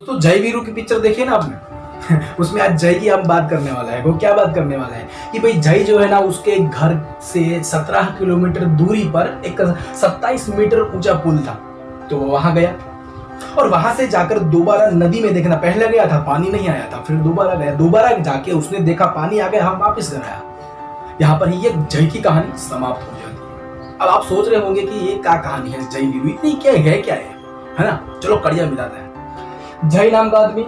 तो जय वीरू की पिक्चर देखिए ना आपने उसमें आज जय की हम बात करने वाला है। वो क्या बात करने वाला है कि भाई जय जो है ना उसके घर से 17 किलोमीटर दूरी पर एक 27 मीटर ऊंचा पुल था। तो वो वहां गया और वहां से जाकर दोबारा नदी में देखना, पहले गया था पानी नहीं आया था, फिर दोबारा गया, दोबारा जाके उसने देखा पानी आ गया, हम वापस घर आया। यहाँ पर ये जय की कहानी समाप्त हो जाती है। अब आप सोच रहे होंगे कि ये क्या कहानी है, जय वीरू इतनी क्या है ना। चलो कड़िया मिलाते हैं। जय नाम का आदमी,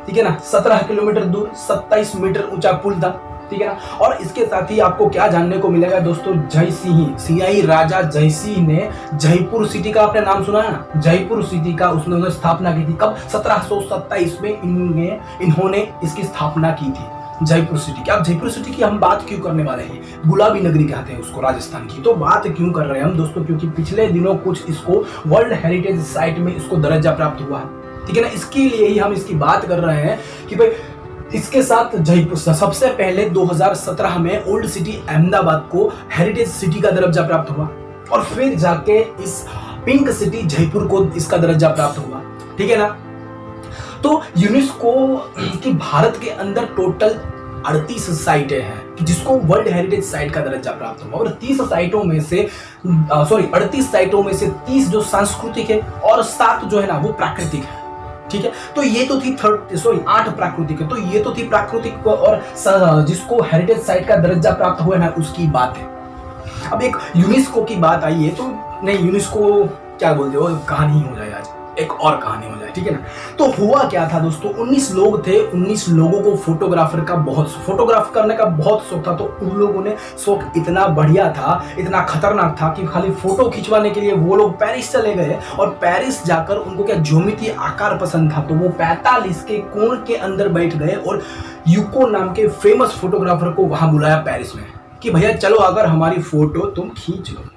ठीक है ना, 17 किलोमीटर दूर 27 मीटर ऊंचा पुल था, ठीक है ना। और इसके साथ ही आपको क्या जानने को मिलेगा दोस्तों, जय सिंह सियाई राजा जय सिंह ने जयपुर सिटी का, आपने नाम सुना है ना, जयपुर सिटी का उसने स्थापना की थी। कब? 1727 में इन्होंने इसकी स्थापना की थी, जयपुर सिटी की। अब जयपुर सिटी की हम बात क्यों करने वाले हैं, गुलाबी नगरी कहते हैं उसको राजस्थान की। तो बात क्यों कर रहे हैं हम दोस्तों, क्योंकि पिछले दिनों कुछ इसको वर्ल्ड हेरिटेज साइट में इसको दर्जा प्राप्त हुआ है, ठीक है ना। इसके लिए ही हम इसकी बात कर रहे हैं कि भाई इसके साथ जयपुर सबसे पहले 2017 में ओल्ड सिटी अहमदाबाद को हेरिटेज सिटी का दर्जा प्राप्त हुआ और फिर जाके इस पिंक सिटी जयपुर को इसका दर्जा प्राप्त हुआ, ठीक है ना। तो यूनेस्को की भारत के अंदर टोटल 38 साइटें हैं जिसको वर्ल्ड हेरिटेज साइट का दर्जा प्राप्त हुआ और 30 साइटों में से 38 साइटों में से 30 जो सांस्कृतिक है और 7 जो है ना वो प्राकृतिक है, ठीक है। तो ये तो थी 8 प्राकृतिक है, तो ये तो थी प्राकृतिक और जिसको हेरिटेज साइट का दर्जा प्राप्त हुआ ना उसकी बात है। अब एक यूनेस्को की बात आई है, तो नहीं यूनेस्को क्या बोलते हो, कहानी हो जाए आज, एक और कहानी हो जाए, ठीक है ना। तो हुआ क्या था दोस्तों, 19 लोग थे, 19 लोगों को फोटोग्राफ करने का बहुत शौक था। तो उन लोगों ने शौक इतना बढ़िया था, इतना खतरनाक था कि खाली फोटो खिंचवाने के लिए वो लोग पेरिस चले गए और पेरिस जाकर उनको क्या ज्योमेट्री आकार पसंद था, तो वो 45 के कोण के अंदर बैठ गए और यूको नाम के फेमस फोटोग्राफर को वहां बुलाया पेरिस में कि भैया चलो अगर हमारी फोटो तुम खींच लो।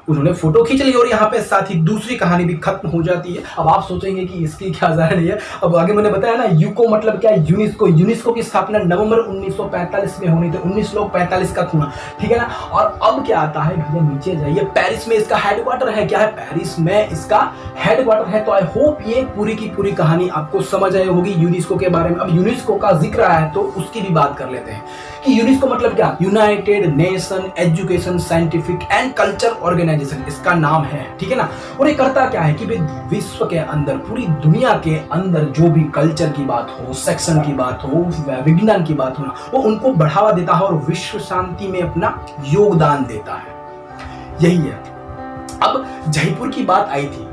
उन्होंने फोटो खींच ली और यहाँ पे साथ ही दूसरी कहानी भी खत्म हो जाती है। अब आप सोचेंगे कि इसकी क्या जारी है। अब आगे मैंने बताया ना यूको मतलब क्या, यूनेस्को की स्थापना नवंबर 1945 में होनी थी, 19 लोग 45 का खूना, ठीक है ना। और अब क्या आता है भैया, नीचे जाइए, पेरिस में इसका हेडक्वार्टर है। क्या है? पेरिस में इसका हेडक्वार्टर है। तो आई होप ये पूरी की पूरी कहानी आपको समझ आई होगी यूनेस्को के बारे में। अब यूनेस्को का जिक्र आया है तो उसकी भी बात कर लेते हैं कि यूनेस्को मतलब क्या, United Nation Education Scientific and Culture Organisation इसका नाम है, ठीक है ना। और ये करता क्या है कि विश्व के अंदर, पूरी दुनिया के अंदर जो भी कल्चर की बात हो, सेक्शन की बात हो, विज्ञान की बात हो ना, वो उनको बढ़ावा देता है और विश्व शांति में अपना योगदान देता है, यही है। अब जयपुर की बात आई थी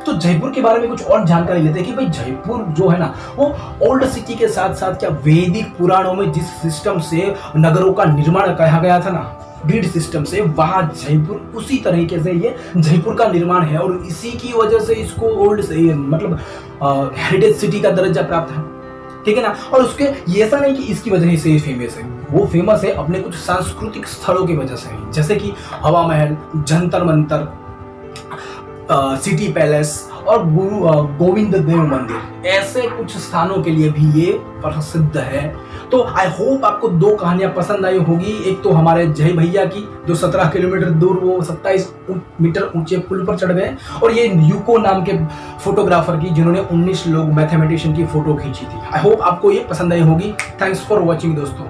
तो जयपुर के बारे में कुछ और जानकारी लेते हैं कि भाई जयपुर जो है ना वो ओल्ड सिटी के साथ साथ क्या वैदिक पुराणों में जिस सिस्टम से नगरों का निर्माण कहा गया था ना, ग्रिड सिस्टम से, वहां जयपुर उसी तरीके से ये जयपुर का निर्माण है और इसी की वजह से इसको ओल्ड मतलब हेरिटेज सिटी का दर्जा प्राप्त है, ठीक है ना। और उसके ये ऐसा नहीं कि इसकी वजह से फेमस है, वो फेमस है अपने कुछ सांस्कृतिक स्थलों की वजह से, जैसे कि हवा महल, जंतर मंतर, सिटी पैलेस और गुरु गोविंद देव मंदिर, ऐसे कुछ स्थानों के लिए भी ये प्रसिद्ध है। तो आई होप आपको 2 कहानियां पसंद आई होगी। एक तो हमारे जय भैया की जो 17 किलोमीटर दूर वो 27 मीटर ऊंचे पुल पर चढ़ गए, और ये यूको नाम के फोटोग्राफर की जिन्होंने 19 लोग मैथमेटिशियन की फोटो खींची थी। आई होप आपको ये पसंद आई होगी। थैंक्स फॉर वॉचिंग दोस्तों।